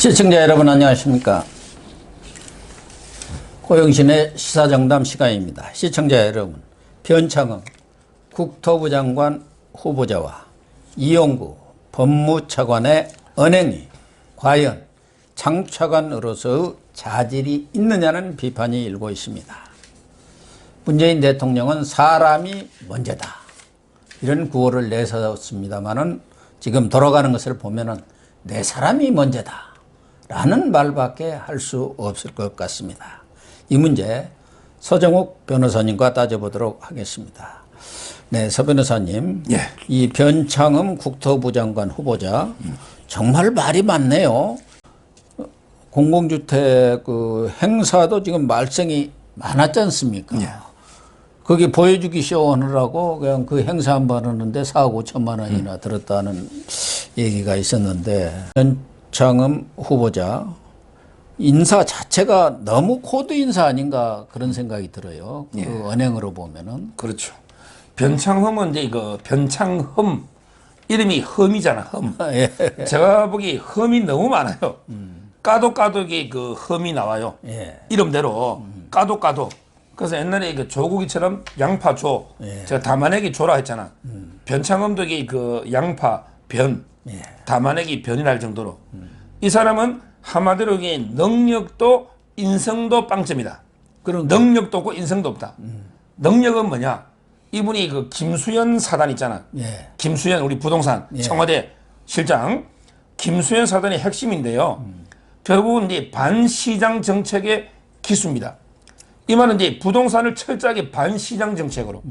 시청자 여러분 안녕하십니까. 고영신의 시사정담 시간입니다. 시청자 여러분, 변창흠 국토부 장관 후보자와 이용구 법무차관의 언행이 과연 장차관으로서의 자질이 있느냐는 비판이 일고 있습니다. 문재인 대통령은 사람이 먼저다, 이런 구호를 내세웠습니다만은 지금 돌아가는 것을 보면은 내 사람이 먼저다 라는 말밖에 할 수 없을 것 같습니다. 이 문제 서정욱 변호사님과 따져보도록 하겠습니다. 네, 서 변호사님, 예. 이 변창흠 국토부 장관 후보자 정말 말이 많네요. 공공주택 그 행사도 지금 말썽이 많았지 않습니까? 예. 거기 보여주기 쇼 하느라고 그냥 그 행사 한 번 하는데 4억 5천만 원이나 들었다는 얘기가 있었는데, 변창흠 후보자 인사 자체가 너무 코드 인사 아닌가 그런 생각이 들어요. 그 예. 언행으로 보면은. 그렇죠. 변창흠은 이제 이거 변창흠 이름이 흠이잖아. 흠. 예. 제가 보기 흠이 너무 많아요. 까도 이게 그 흠이 나와요. 예. 이름대로 까도. 그래서 옛날에 그 조국이처럼 양파 조. 예. 제가 담아내기 조라 했잖아. 변창흠도 이게 그 양파 변. 예. 담아내기 변이라 할 정도로. 이 사람은 한마디로 이게 능력도 인성도 빵점이다. 그런 능력도 없고 인성도 없다. 능력은 뭐냐? 이분이 그 김수현 사단 있잖아. 예. 김수현 우리 부동산 예. 청와대 실장 김수현 사단의 핵심인데요. 결국은 이제 반시장 정책의 기수입니다. 이 말은 이제 부동산을 철저하게 반시장 정책으로.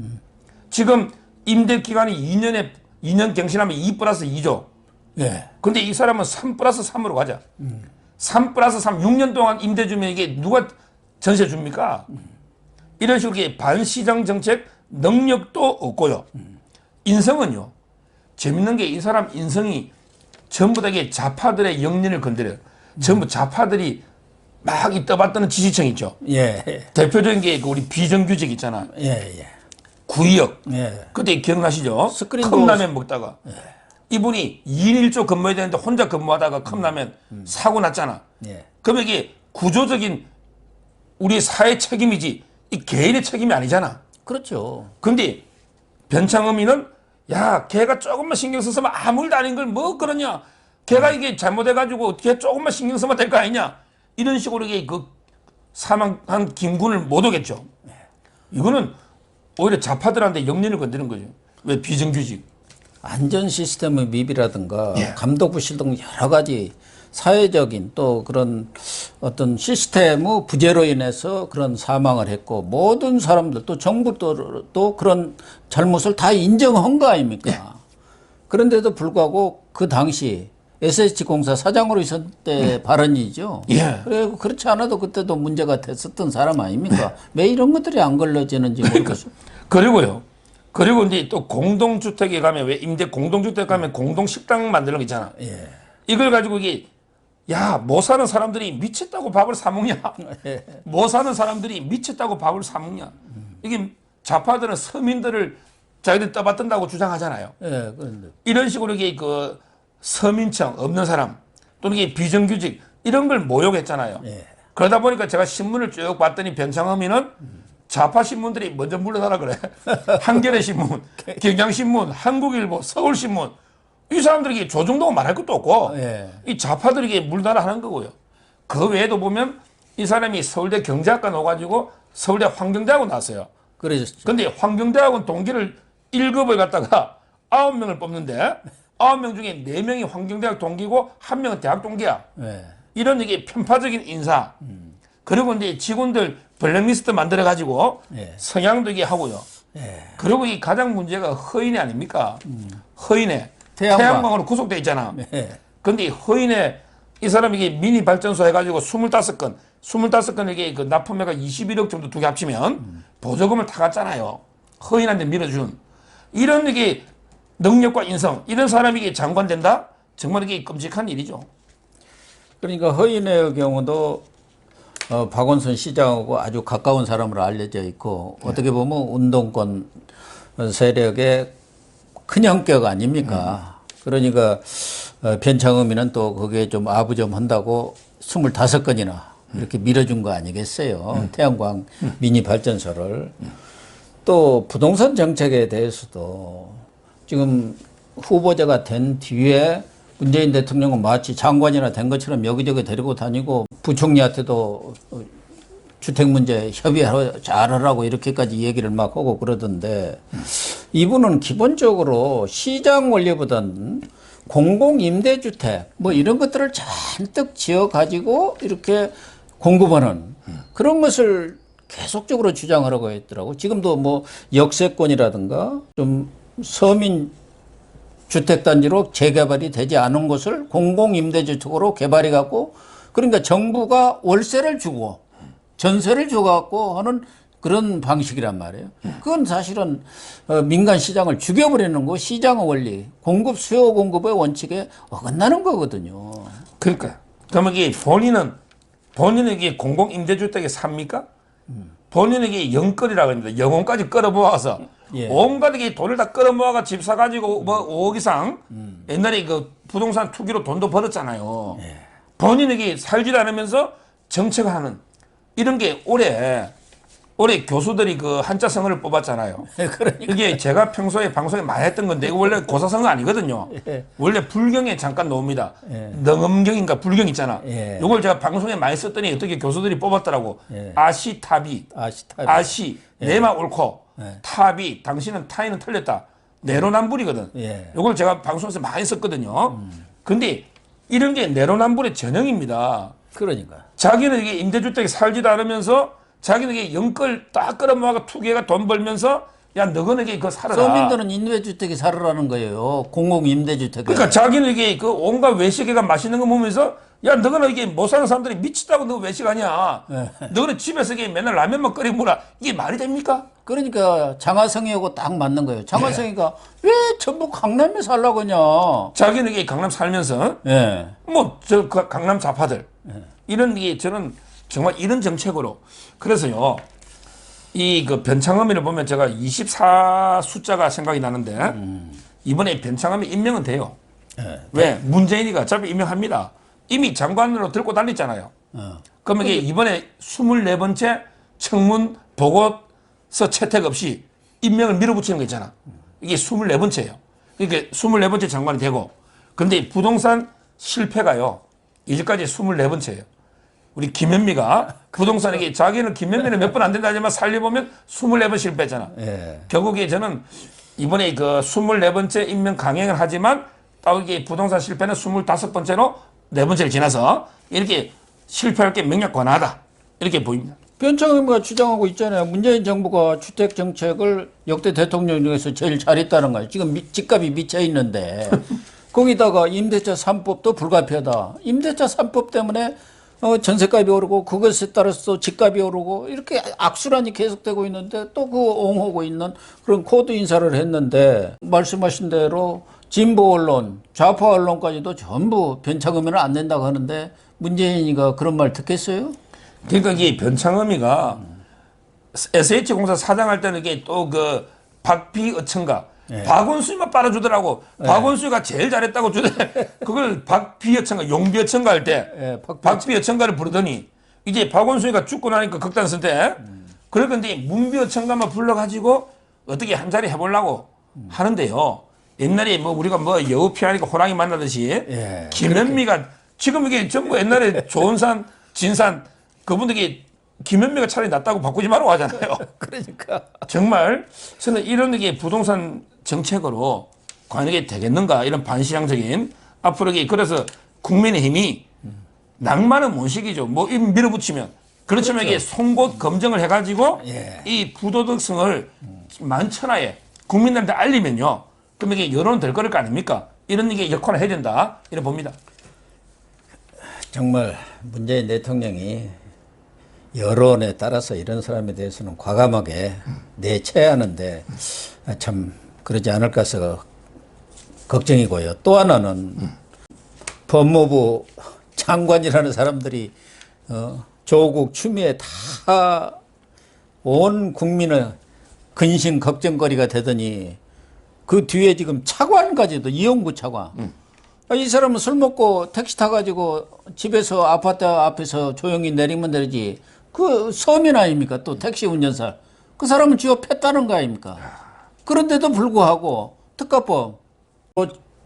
지금 임대 기간이 2년 갱신하면 2+2죠. 예. 근데 이 사람은 3+3으로 가자. 3+3, 6년 동안 임대 주면 이게 누가 전세 줍니까? 이런 식으로 반시장 정책 능력도 없고요. 인성은요. 재밌는 게 이 사람 인성이 전부 다 이게 좌파들의 영린을 건드려요. 전부 좌파들이 막 이 떠받드는 지지층 있죠. 예. 대표적인 게 우리 비정규직 있잖아. 예. 구의역. 예. 그때 기억나시죠? 스크린도 컵라면 먹다가. 이분이 2인 1조 근무해야 되는데 혼자 근무하다가 컵라면 사고 났잖아. 예. 그럼 이게 구조적인 우리 사회 책임이지 이 개인의 책임이 아니잖아. 그렇죠. 근데 변창흠이는 야 걔가 조금만 신경 썼으면 아무 일도 아닌 걸 뭐 그러냐. 걔가 이게 잘못해가지고 걔 조금만 신경 쓰면 될 거 아니냐. 이런 식으로 이게 그 사망한 김군을 못 오겠죠. 이거는 오히려 좌파들한테 영린을 건드는 거죠. 왜 비정규직. 안전 시스템의 미비라든가 예. 감독 부실 등 여러 가지 사회적인 또 그런 어떤 시스템의 부재로 인해서 그런 사망을 했고, 모든 사람들 또 정부도 그런 잘못을 다 인정한 거 아닙니까? 예. 그런데도 불구하고 그 당시 SH공사 사장으로 있을 때 발언이죠. 예. 그리고 그렇지 않아도 그때도 문제가 됐었던 사람 아닙니까? 왜 이런 것들이 안 걸러지는지 모르겠어요. 그리고 이제 또 공동주택에 가면 왜 임대 공동주택 가면 공동식당 만드는 거 있잖아. 예. 이걸 가지고 이게 야, 못 사는 사람들이 미쳤다고 밥을 사 먹냐? 못 사는 사람들이 미쳤다고 밥을 사 먹냐? 이게 좌파들은 서민들을 자기들 떠받든다고 주장하잖아요. 예, 그런데. 이런 식으로 이게 그 서민층 없는 사람 또는 이게 비정규직 이런 걸 모욕했잖아요. 예. 그러다 보니까 제가 신문을 쭉 봤더니 변창흠이는 좌파 신문들이 먼저 물러나라 그래. 한겨레 신문, 경향신문, 한국일보, 서울신문. 이 사람들에게 조중동은 말할 것도 없고 예. 이 좌파들에게 물러나라 하는 거고요. 그 외에도 보면 이 사람이 서울대 경제학과 나와가지고 서울대 환경대학원 나왔어요. 그러셨죠. 근데 환경대학원 동기를 1급을 갖다가 9명을 뽑는데 9명 중에 4명이 환경대학 동기고 1명은 대학 동기야. 예. 이런 이게 편파적인 인사. 그리고 이제 직원들 블랙리스트 만들어가지고 예. 성향도 이게 하고요. 예. 그리고 이 가장 문제가 허인회 아닙니까? 허인회. 태양광. 태양광으로 구속돼 있잖아. 예. 근데 허인회 이 사람이 이게 미니 발전소 해가지고 25건 이게 그 납품액가 21억 정도 두 개 합치면 보조금을 타갔잖아요. 허인한테 밀어준. 이런 이게 능력과 인성, 이런 사람이 이게 장관 된다? 정말 이게 끔찍한 일이죠. 그러니까 허인의 경우도 박원순 시장하고 아주 가까운 사람으로 알려져 있고, 어떻게 보면 운동권 세력의 큰 형격 아닙니까? 그러니까 변창흠이는 또 거기에 좀 아부점 한다고 25건이나 이렇게 밀어준 거 아니겠어요. 태양광 미니 발전소를. 또 부동산 정책에 대해서도 지금 후보자가 된 뒤에 문재인 대통령은 마치 장관이나 된 것처럼 여기저기 데리고 다니고 부총리한테도 주택 문제 잘하라고 이렇게까지 얘기를 막 하고 그러던데 이분은 기본적으로 시장 원리보다는 공공임대주택 뭐 이런 것들을 잔뜩 지어 가지고 이렇게 공급하는 그런 것을 계속적으로 주장하라고 했더라고. 지금도 뭐 역세권이라든가 좀 서민 주택단지로 재개발이 되지 않은 곳을 공공임대주택으로 개발해 갖고 그러니까 정부가 월세를 주고 전세를 줘갖고 하는 그런 방식이란 말이에요. 그건 사실은 민간 시장을 죽여버리는 거 시장의 원리, 공급 수요 공급의 원칙에 어긋나는 거거든요. 그러니까요. 그러면 이게 본인에게 공공임대주택에 삽니까? 본인에게 영끌이라고 합니다. 영혼까지 끌어모아서 예. 온갖 게 돈을 다 끌어모아가 집 사가지고 뭐 5억 이상 옛날에 그 부동산 투기로 돈도 벌었잖아요. 예. 본인에게 살지도 않으면서 정책하는 이런 게 올해 교수들이 그 한자성어를 뽑았잖아요. 그러니까. 이게 제가 평소에 방송에 많이 했던 건데 이거 원래 고사성어 아니거든요. 예. 원래 불경에 잠깐 나옵니다. 예. 능엄경인가 불경 있잖아. 예. 이걸 제가 방송에 많이 썼더니 어떻게 교수들이 뽑았더라고. 예. 아시타비. 아시 내만 옳고 예. 탑이 당신은 타인은 틀렸다. 내로남불이거든. 예. 이걸 제가 방송에서 많이 썼거든요. 근데 이런 게 내로남불의 전형입니다. 그러니까. 자기는 이게 임대주택에 살지도 않으면서 자기는 이게 영끌 딱 끌어모아가 투기가 돈 벌면서 야 너는 이게 그거 살아라. 서민들은 임대주택에 살으라는 거예요. 공공임대주택에. 그러니까 자기는 이게 그 온갖 외식에가 맛있는 거 보면서 야 너는 이게 못 사는 사람들이 미치다고 너 외식하냐. 너는 집에서 이게 맨날 라면만 끓여 먹라. 이게 말이 됩니까? 그러니까 장하성이하고 딱 맞는 거예요. 장하성이가 왜 전부 강남에 살라고 하냐. 자기는 이게 강남 살면서 예. 뭐 저 강남 좌파들 이런 게 저는 정말 이런 정책으로 그래서요 이 그 변창흠이를 보면 제가 24 숫자가 생각이 나는데 이번에 변창흠이 임명은 돼요. 왜 문재인이가 어차피 임명합니다. 이미 장관으로 들고 다녔잖아요. 그러면 이게 이번에 24번째 청문 보고서 채택 없이 임명을 밀어붙이는 거 있잖아. 이게 24번째예요. 그러니까 24번째 장관이 되고 근데 부동산 실패가요. 이제까지 24번째예요. 우리 김현미가 부동산에게 자기는 김현미는 몇 번 안 된다 하지만 살려보면 24번 실패했잖아. 예. 결국에 저는 이번에 그 24번째 임명 강행을 하지만 딱 이게 부동산 실패는 25번째로 4번째를 지나서 이렇게 실패할 게 명약 관하다. 이렇게 보입니다. 변창흠이가 주장하고 있잖아요. 문재인 정부가 주택 정책을 역대 대통령 중에서 제일 잘했다는 거예요. 지금 집값이 미쳐 있는데 거기다가 임대차 3법도 불가피하다. 임대차 3법 때문에 전세값이 오르고 그것에 따라서 집값이 오르고 이렇게 악순환이 계속되고 있는데 또 그거 옹호하고 있는 그런 코드 인사를 했는데 말씀하신 대로 진보 언론, 좌파 언론까지도 전부 변창흠이는 안 된다고 하는데 문재인이가 그런 말 듣겠어요? 그러니까 이게 변창흠이가 SH공사 사장할 때는 이게 또 그 박비어천가 박원순이만 빨아주더라고. 박원순이가 제일 잘했다고 주대. 그걸 박비어천가, 용비어천가 할 때 박비어천가를 부르더니 이제 박원순이가 죽고 나니까 극단 선택. 그럴 건데 문비어천가만 불러가지고 어떻게 한 자리 해보려고 하는데요. 옛날에 뭐 우리가 뭐 여우 피하니까 호랑이 만나듯이 김현미가 지금 이게 전부 옛날에 조은산, 진산 그분들이 김현미가 차라리 낫다고 바꾸지 말라고 하잖아요. 그러니까. 정말 저는 이런 게 부동산 정책으로 과연 이게 되겠는가 이런 반시장적인 앞으로 이게 그래서 국민의힘이 낭만은 원식이죠. 뭐 밀어붙이면 그렇지만 이게 송곳 검증을 해가지고 이 부도덕성을 만천하에 국민들한테 알리면요. 그러면 이게 여론 될 거를 거 아닙니까? 이런 게 역할을 해야 된다 이렇게 봅니다. 정말 문재인 대통령이 여론에 따라서 이런 사람에 대해서는 과감하게 내쳐야하는데 참 그러지 않을까 해서 걱정이고요. 또 하나는 법무부 장관이라는 사람들이 조국 추미애 다 온 국민의 근심 걱정거리가 되더니 그 뒤에 지금 차관까지도 이용구 차관. 이 사람은 술 먹고 택시 타가지고 집에서 아파트 앞에서 조용히 내리면 되지. 그 서민 아닙니까? 또 택시 운전사. 그 사람은 쥐어팼다는 거 아닙니까? 그런데도 불구하고 특가법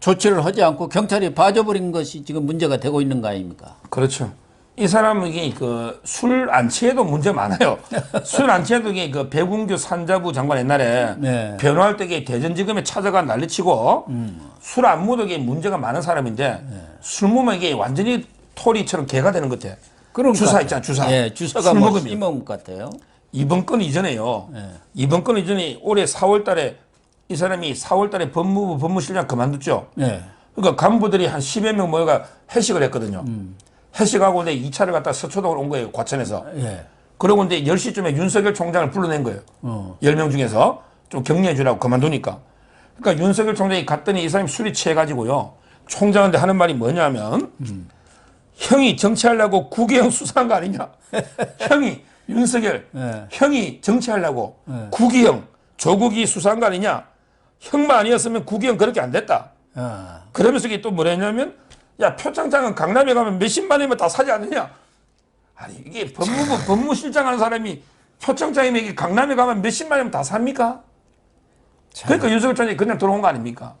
조치를 하지 않고 경찰이 봐줘버린 것이 지금 문제가 되고 있는 거 아닙니까? 그렇죠. 이 사람은 이게 그 술 안 취해도 문제 많아요. 술 안 취해도 이게 그 배궁규 산자부 장관 옛날에 네. 변호할 때 이게 대전지검에 찾아가 난리치고 술 안 먹어도 문제가 많은 사람인데 술 먹으면 이게 완전히 토리처럼 개가 되는 것 같아. 그런 주사 있잖아, 주사. 예, 주사가 술 뭐 먹으면. 심한 것 같아요. 이번 건 이전에요. 이번 건 이전에 올해 4월 달에 이 사람이 4월 달에 법무부 법무실장 그만뒀죠. 예. 그러니까 간부들이 한 10여 명 모여가 회식을 했거든요. 회식하고 내 2차를 갖다 서초동으로 온 거예요. 과천에서. 예. 그러고 이제 10시쯤에 윤석열 총장을 불러낸 거예요. 10명 중에서 좀 격려해 주라고 그만두니까. 그러니까 윤석열 총장이 갔더니 이 사람이 술이 취해가지고요. 총장한테 하는 말이 뭐냐면 형이 정치하려고 구계형 수사한 거 아니냐. 형이 윤석열 형이 정치하려고 구기형 조국이 수사한 거 아니냐. 형만 아니었으면 구기형 그렇게 안 됐다. 그러면서 이게 또 뭐랬냐면 야 표창장은 강남에 가면 몇십만 원이면 다 사지 않느냐. 아니 이게 법무부 법무실장 하는 사람이 표창장이면 이게 강남에 가면 몇십만 원이면 다 삽니까? 그러니까 윤석열 총장이 그냥 들어온 거 아닙니까?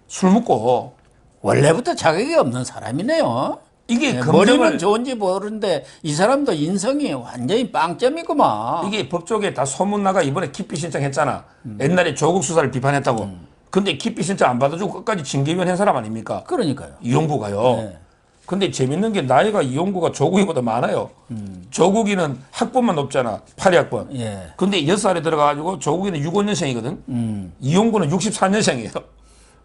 술 먹고 원래부터 자격이 없는 사람이네요. 이게 네, 검증을 머리는 좋은지 모르는데 이 사람도 인성이 완전히 빵점이구만. 이게 법조계 다 소문 나가 이번에 기피 신청했잖아. 옛날에 조국 수사를 비판했다고. 근데 기피 신청 안 받아주고 끝까지 징계위원 한 사람 아닙니까? 그러니까요. 이용구가요. 네. 근데 재밌는 게 나이가 이용구가 조국이보다 많아요. 조국이는 학번만 높잖아. 82학번. 예. 근데 6살에 들어가가지고 조국이는 65년생이거든. 이용구는 64년생이에요.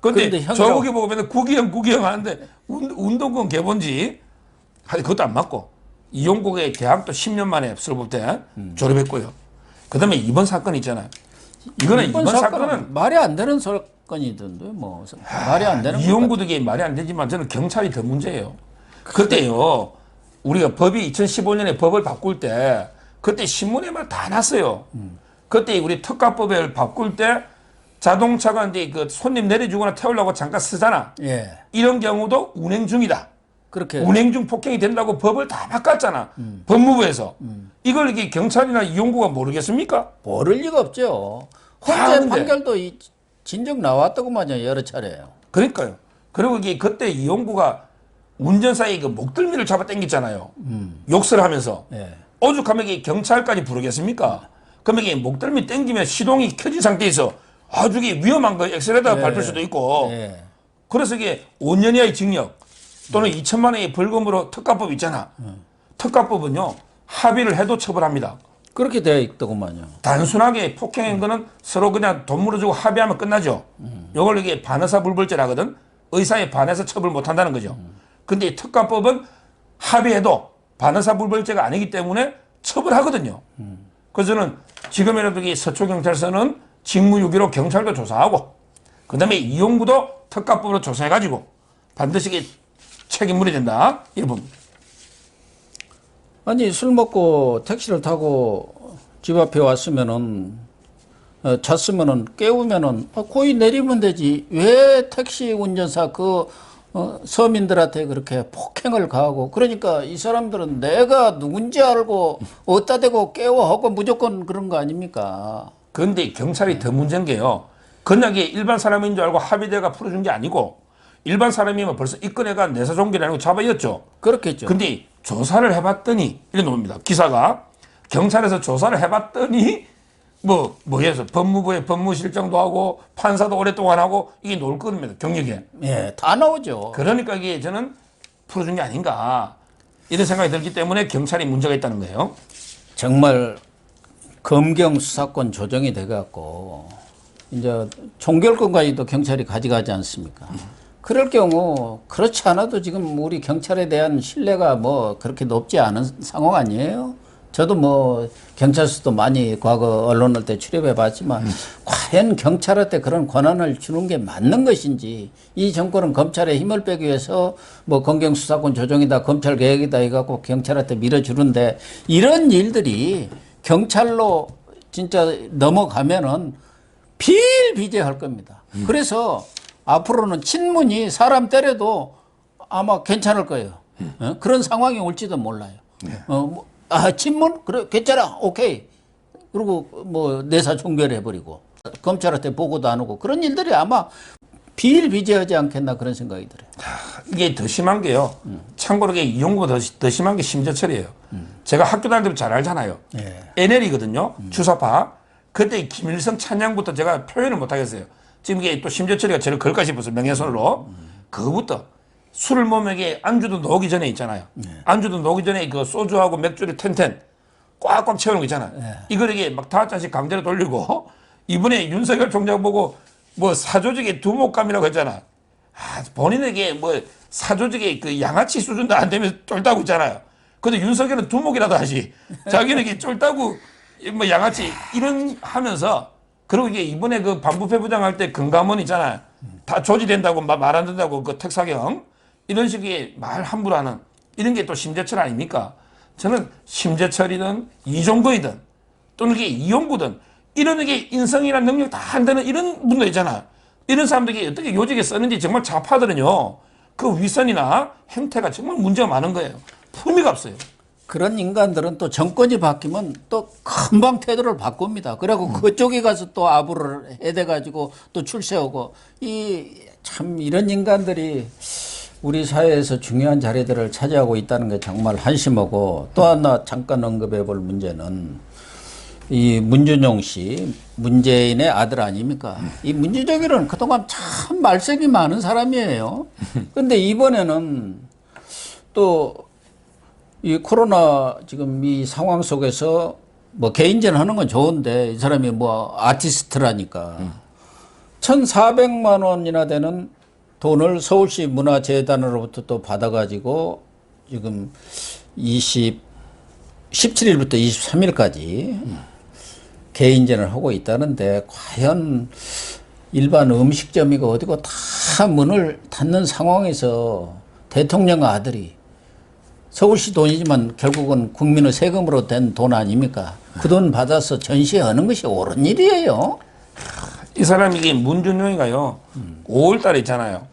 근데 그런데 형이라고- 조국이 보고 맨날 구기형 하는데 운동권 개본지 하여튼 그것도 안 맞고 이용국의 대학도 10년 만에 서울대 졸업했고요. 그 다음에 이번 사건 있잖아요. 이거는 이번 사건은 말이 안 되는 사건이던데 뭐 말이 안 되는 이용구도 이게 말이 안 되지만 저는 경찰이 더 문제예요. 그때요 우리가 법이 2015년에 법을 바꿀 때 그때 신문에만 다 났어요. 그때 우리 특가법을 바꿀 때 자동차가 이제 그 손님 내려주거나 태우려고 잠깐 쓰잖아. 예. 이런 경우도 운행 중이다. 그렇게 운행 중 폭행이 된다고 법을 다 바꿨잖아. 법무부에서. 이걸 이게 경찰이나 이용구가 모르겠습니까? 모를 리가 없죠. 다 헌재 아는데. 판결도 진정 나왔더구만요. 여러 차례요. 그러니까요. 그리고 이게 그때 이용구가 운전사의 그 목덜미를 잡아 당겼잖아요. 욕설을 하면서. 예. 오죽하면 이게 경찰까지 부르겠습니까? 그러면 이게 목덜미 당기면 시동이 켜진 상태에서 아주 이게 위험한 거 엑셀레이터 밟을 수도 있고. 예. 그래서 이게 5년 이하의 징역 또는 2천만 원의 벌금으로 특가법 있잖아. 특가법은요. 합의를 해도 처벌합니다. 그렇게 되어 있더구만요. 단순하게 폭행한 거는 서로 그냥 돈 물어주고 합의하면 끝나죠. 이걸 이게 반의사 불벌죄라거든. 의사에 반해서 처벌 못 한다는 거죠. 근데 이 특가법은 합의해도 반의사 불벌죄가 아니기 때문에 처벌하거든요. 그래서 저는 지금이라도 이 서초경찰서는 직무유기로 경찰도 조사하고 그다음에 이용구도 특가법으로 조사해가지고 반드시 이게 책임 물어야 된다. 이렇게 봅니다. 아니 술 먹고 택시를 타고 집 앞에 왔으면은 잤으면은 깨우면은 거의 내리면 되지. 왜 택시 운전사 서민들한테 그렇게 폭행을 가하고 그러니까 이 사람들은 내가 누군지 알고 어디다 대고 깨워하고 무조건 그런 거 아닙니까? 그런데 경찰이 더 문제인 게요. 그냥 일반 사람인 줄 알고 합의대가 풀어준 게 아니고 일반 사람이면 벌써 입건해가 내사종결이 아니고 잡아였죠. 그렇겠죠. 근데 조사를 해봤더니 이런 놈입니다. 기사가 경찰에서 조사를 해봤더니 뭐해서 법무부의 법무실장도 하고 판사도 오랫동안 하고 이게 놀 겁니다. 경력에. 예, 다 나오죠. 그러니까 이게 저는 풀어준 게 아닌가 이런 생각이 들기 때문에 경찰이 문제가 있다는 거예요. 정말 검경 수사권 조정이 돼갖고 이제 종결권까지도 경찰이 가져가지 않습니까? 그럴 경우 그렇지 않아도 지금 우리 경찰에 대한 신뢰가 뭐 그렇게 높지 않은 상황 아니에요? 저도 뭐 경찰서도 많이 과거 언론할 때 출입해 봤지만 과연 경찰한테 그런 권한을 주는 게 맞는 것인지 이 정권은 검찰에 힘을 빼기 위해서 뭐 검경 수사권 조정이다 검찰 개혁이다 해갖고 경찰한테 밀어주는데 이런 일들이 경찰로 진짜 넘어가면은 비일비재할 겁니다. 그래서 앞으로는 친문이 사람 때려도 아마 괜찮을 거예요. 그런 상황이 올지도 몰라요. 친문? 그래, 괜찮아. 오케이. 그리고 뭐 내사 종결해버리고 검찰한테 보고도 안 오고 그런 일들이 아마 비일비재하지 않겠나 그런 생각이 들어요. 이게 더 심한 게요. 참고로 이게 이용보다 더 심한 게 심재철이에요. 제가 학교 다닐 때 잘 알잖아요. NL이거든요. 주사파. 그때 김일성 찬양부터 제가 표현을 못 하겠어요. 지금 이게 또 심재철이가 저를 걸까 싶어서 명예훼손으로. 그거부터 술을 몸에게 안주도 녹기 전에 있잖아요. 안주도 녹기 전에 그 소주하고 맥주를 텐텐 꽉꽉 채우는 거 있잖아요. 이걸 이게 막 5잔씩 강제로 돌리고 이번에 윤석열 총장 보고 뭐 사조직의 두목감이라고 했잖아. 본인에게 뭐 사조직의 그 양아치 수준도 안 되면 쫄다고 있잖아요. 근데 윤석열은 두목이라도 하지. 자기는 이게 쫄다고 뭐 양아치 이런 하면서 그리고 이게 이번에 그 반부패 부장 할 때 금감원 있잖아요. 다 조지된다고 말 안 된다고 그 특사경 이런 식의 말 함부로 하는 이런 게 또 심재철 아닙니까? 저는 심재철이든 이종거이든 또는 이게 이용구든 이런 게 인성이나 능력 다 안 되는 이런 분들 있잖아. 이런 사람들이 어떻게 요직에 쓰는지 정말 좌파들은요. 그 위선이나 행태가 정말 문제가 많은 거예요. 품위가 없어요. 그런 인간들은 또 정권이 바뀌면 또 금방 태도를 바꿉니다. 그리고 그쪽에 가서 또 아부를 해대가지고 또 출세하고 참 이런 인간들이 우리 사회에서 중요한 자리들을 차지하고 있다는 게 정말 한심하고 또 하나 잠깐 언급해 볼 문제는 이 문준용 씨, 문재인의 아들 아닙니까? 이 문준용이는 그동안 참 말썽이 많은 사람이에요. 근데 이번에는 또 이 코로나 지금 이 상황 속에서 뭐 개인전 하는 건 좋은데 이 사람이 뭐 아티스트라니까 1,400만 원이나 되는 돈을 서울시 문화재단으로부터 또 받아가지고 지금 17일부터 23일까지 개인전을 하고 있다는데 과연 일반 음식점이고 어디고 다 문을 닫는 상황에서 대통령 아들이 서울시 돈이지만 결국은 국민의 세금으로 된 돈 아닙니까? 그 돈 받아서 전시하는 것이 옳은 일이에요. 이 사람이 이게 문준용이가요. 5월 달에 있잖아요.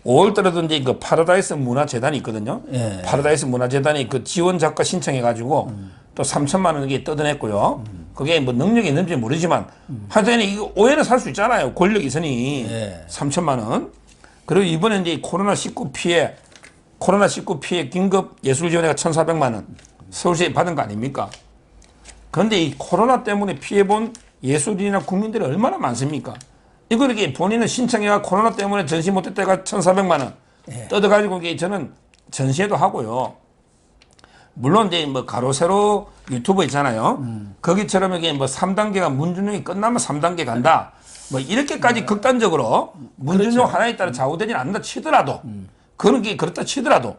5월 달에도 이제 그 파라다이스 문화재단이 있거든요. 예. 파라다이스 문화재단이 그 지원 작가 신청해가지고 또 3천만 원 이게 뜯어냈고요. 그게 뭐 능력이 있는지 모르지만 하여튼 이거 오해는 살 수 있잖아요. 권력 있으니 예. 3천만 원. 그리고 이번에 이제 코로나19 피해 긴급 예술 지원회가 1,400만 원 서울시에 받은 거 아닙니까? 그런데 이 코로나 때문에 피해본 예술인이나 국민들이 얼마나 많습니까? 이거 이렇게 본인은 신청해가 코로나 때문에 전시 못했다가 1,400만 원 뜯어가지고 이게 저는 전시회도 하고요. 물론 이제 뭐 가로 세로 유튜브 있잖아요. 거기처럼 이게 뭐 3단계가 문준용이 끝나면 3단계 간다. 뭐 이렇게까지 극단적으로 문준용 그렇죠. 하나에 따라 좌우되지 않는다 치더라도 그런 게 그렇다 치더라도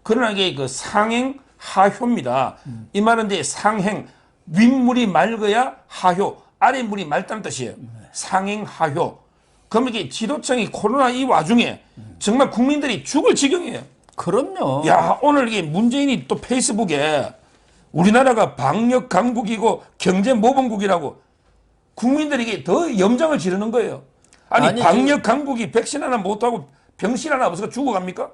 그러나 이게 그 상행 하효입니다. 이 말은 이제 상행 윗물이 맑아야 하효 아랫물이 맑다는 뜻이에요. 상행 하효. 그럼 이게 지도청이 코로나 이 와중에 정말 국민들이 죽을 지경이에요. 그럼요. 야 오늘 이게 문재인이 또 페이스북에 우리나라가 방역 강국이고 경제 모범국이라고 국민들이 이게 더 염장을 지르는 거예요. 아니 방역 강국이 백신 하나 못하고 병실 하나 없어서 죽어갑니까?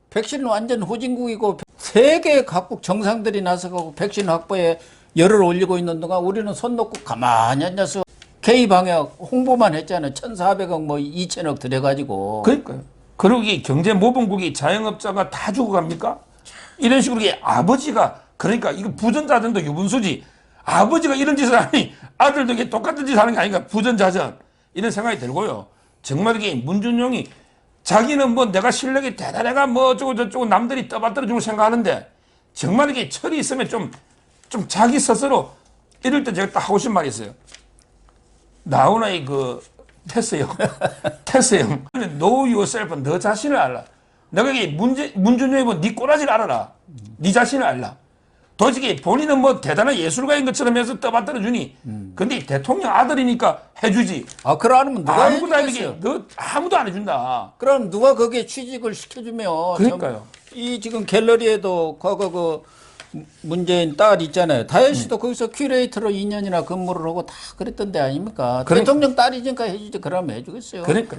백신은 완전 후진국이고 세계 각국 정상들이 나서가고 백신 확보에 열을 올리고 있는 동안 우리는 손 놓고 가만히 앉아서 K방역 홍보만 했잖아요. 1,400억 뭐 2천억 들여가지고. 그러니까요. 그리고 이 경제 모범국이 자영업자가 다 죽어갑니까? 이런 식으로 이게 아버지가 그러니까 이거 부전자전도 유분수지 아버지가 이런 짓을 하니 아들도 이게 똑같은 짓을 하는 게 아닌가 부전자전 이런 생각이 들고요. 정말 이게 문준용이 자기는 뭐 내가 실력이 대단해가 뭐 어쩌고 저쩌고 남들이 떠받들어 주고 생각하는데 정말 이게 철이 있으면 좀 자기 스스로 이럴 때 제가 딱 하고 싶은 말이 있어요. 나훈아의 그 테스 형 know yourself 너 자신을 알라. 내가 이게 문준용이 뭐 네 꼬라지를 알아라. 네 자신을 알라. 도저히 본인은 뭐 대단한 예술가인 것처럼 해서 떠받들어 주니 근데 대통령 아들이니까 해주지. 아, 그러면 누가 해주겠어요? 너 아무도 안 해준다. 그럼 누가 거기에 취직을 시켜주면 그러니까요. 이 지금 갤러리에도 과거 문재인 딸 있잖아요. 다혜 씨도 거기서 큐레이터로 2년이나 근무를 하고 다 그랬던 데 아닙니까? 대통령 딸이니까 해주지. 그러면 해주겠어요. 그러니까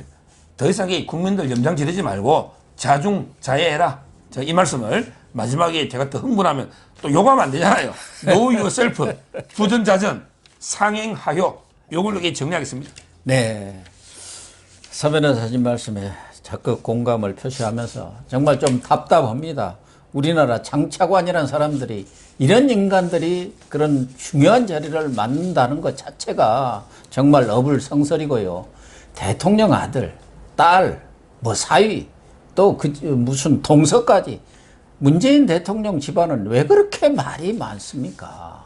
더 이상 이 국민들 염장 지르지 말고 자중자애해라. 제가 이 말씀을 마지막에 제가 더 흥분하면 또 요구하면 안 되잖아요. Know yourself, 부전자전, 상행하요. 요걸로 이렇게 정리하겠습니다. 네. 서 변호사님 말씀에 적극 공감을 표시하면서 정말 좀 답답합니다. 우리나라 장차관이라는 사람들이 이런 인간들이 그런 중요한 자리를 맡는다는 것 자체가 정말 어불성설이고요. 대통령 아들, 딸, 뭐 사위, 또 그 무슨 동서까지 문재인 대통령 집안은 왜 그렇게 말이 많습니까?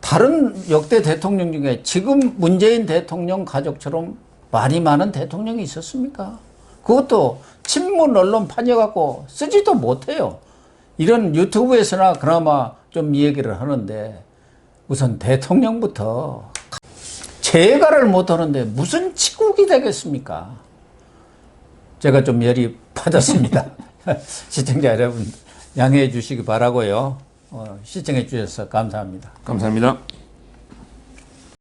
다른 역대 대통령 중에 지금 문재인 대통령 가족처럼 말이 많은 대통령이 있었습니까? 그것도 친문 언론 판여갖고 쓰지도 못해요. 이런 유튜브에서나 그나마 좀 얘기를 하는데 우선 대통령부터 재가를 못하는데 무슨 치국이 되겠습니까? 제가 좀 열이 받았습니다. 시청자 여러분 양해해 주시기 바라고요. 시청해 주셔서 감사합니다. 감사합니다.